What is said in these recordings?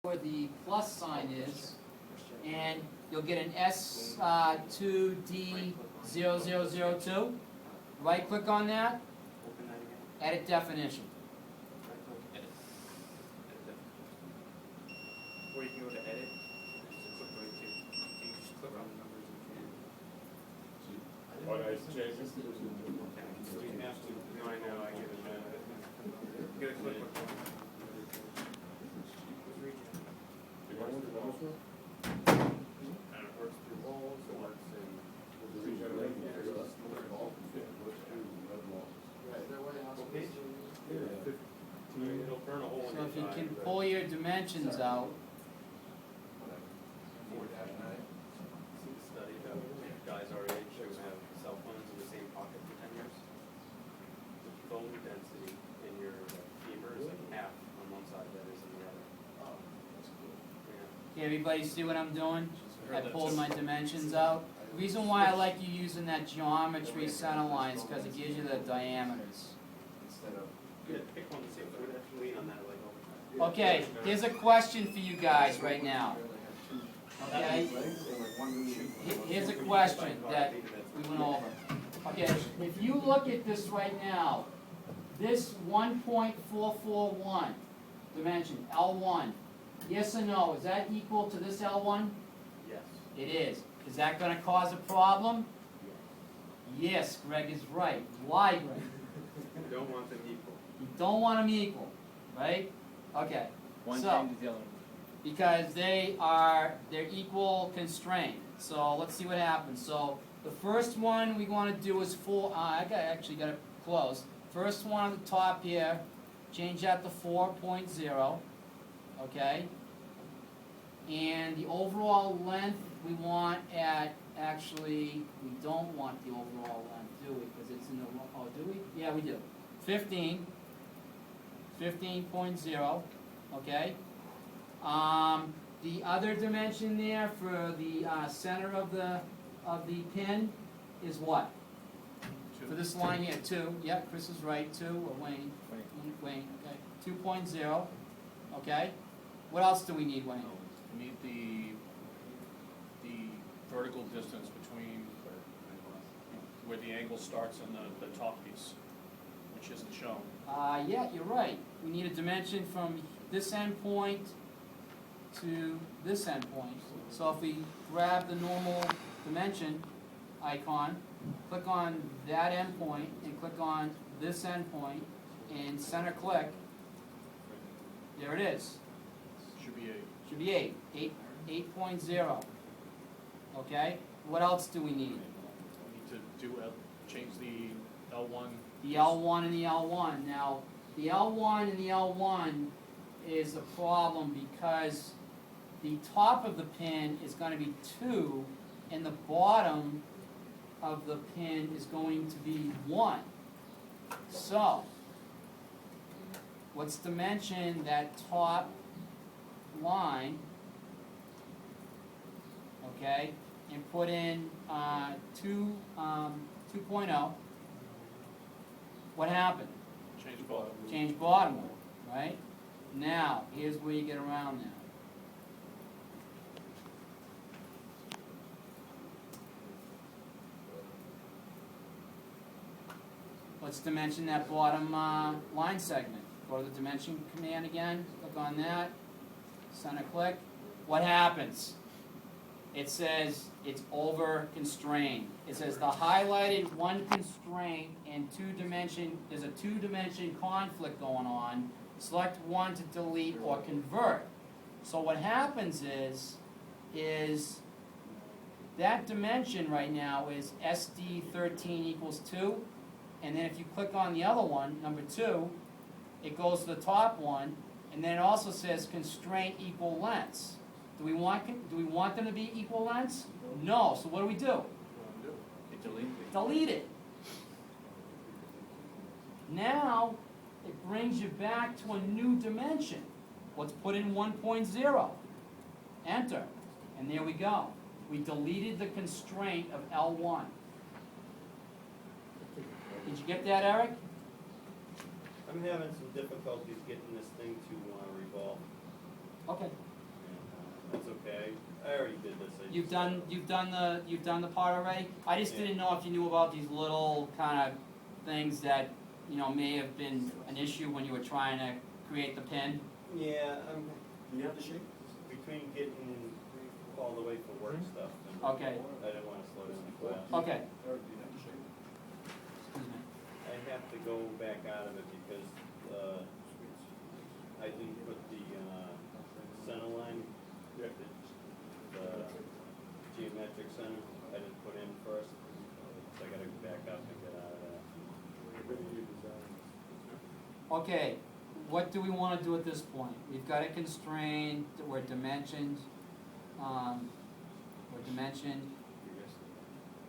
where the plus sign is, and you'll get an S2D0002. Right click on that, edit definition. Or you can go to edit, just click right to, you can just click on the numbers and Oh, nice changes. you have to, no, I know, I get it. You gotta click on one. And it works through walls, it works in. It'll burn a hole in So your if you tire, can but- pull your dimensions out, See the study about guys our age who have cell phones in the same pocket for 10 years? The bone density in your femur is like half on one side that is in the other. okay, everybody see what I'm doing? I pulled my dimensions out. The reason why I like you using that geometry center line is because it gives you the diameters. Yeah, pick one to see if it would actually lean on that like over time. Okay, here's a question for you guys right now. Okay? Here's a question that we went over. Okay, if you look at this right now, this 1.441 dimension, L1, yes or no, is that equal to this L1? Yes. It is. Is that going to cause a problem? Yes, Greg is right. Why, Greg? You don't want them equal. You don't want them equal, right? Okay. One So, changes the other one. because they're equal constraint. So let's see what happens. So the first one we want to do is actually got it close. First one on the top here, change that to 4.0, okay? And the overall length we want at, actually, we don't want the overall length, do we? Because it's in the, oh, do we? Yeah, we do. 15.0, okay? The other dimension there for the center of the pin is what? For this line here, 2. Yep, Chris is right, 2, or Wayne. Wayne, okay. 2.0, okay? What else do we need, Wayne? We need the vertical distance between where the angle starts and the top piece, which isn't shown. Yeah, you're right. We need a dimension from this end point to this end point. So if we grab the normal dimension icon, click on that end point, and click on this end point, and center click, there it is. Should be 8. Should be 8.0. Okay? What else do we need? We need to change the L1. The L1 and the L1. Now, the L1 and the L1 is a problem because the top of the pin is going to be 2, and the bottom of the pin is going to be 1. So, let's dimension that top line, okay, and put in 2.0. What happened? Change bottom. Change bottom, right? Now, here's where you get around that. Let's dimension that bottom line segment. Go to the dimension command again, click on that, center click. What happens? It says it's over constrained. It says the highlighted one constraint and there's a 2-dimension conflict going on. Select one to delete or convert. So what happens is that dimension right now is SD13 equals 2. And then if you click on the other one, number 2, it goes to the top one, and then it also says constraint equal lengths. Do we want them to be equal lengths? No. So what do? Delete it. Now it brings you back to a new dimension. Let's put in 1.0. Enter. And there we go. We deleted the constraint of L1. Did you get that, Eric? I'm having some difficulties getting this thing to revolve. Okay. I already did this. You've done the part already? I just Yeah. didn't know if you knew about these little kind of things that, you know, may have been an issue when you were trying to create the pin. Yeah, I'm You have the shape? between getting all the way for work stuff and Okay, I didn't wanna slow down the class. okay. Or do you have the shape? Excuse me. I have to go back out of it because, I didn't put the, center line, Yeah. the geometric center, I didn't put in first. So I gotta back up and get out of that. Where do you design? Okay, what do we wanna do at this point? We've got it constrained, we're dimensioned,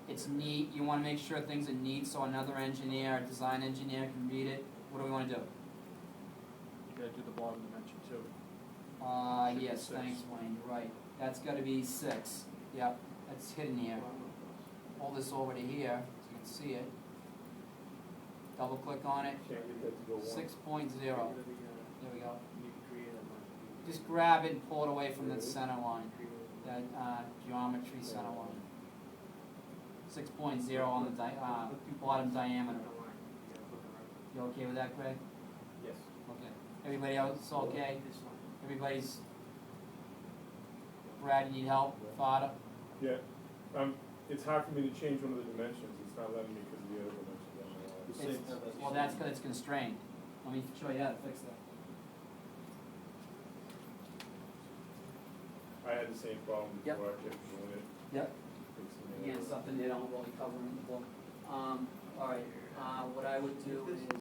it's neat, you wanna make sure things are neat so another engineer, a design engineer can read it. What do we wanna do? You gotta do the bottom dimension too. Should be Yes, 6. thanks Wayne, you're right. That's gotta be 6, yep, that's hidden here. Pull this over to here, so you can see it. Double click on it, Can't get that to go one. 6.0, there we go. Just grab it and pull it away from the center line, that geometry center line. 6.0 on the bottom diameter. You okay with that, Greg? Yes. Okay. Everybody else okay? Everybody's, Brad, you need help? Fada? Yeah, it's hard for me to change one of the dimensions, it's not letting me because of the other dimensions on the wall. Well, that's because it's constrained. Let me show you how to fix that. I had the same problem Yep. before, I kept doing it, Yep. fixing it. Again, something they don't really cover in the book. All right, what I would do is.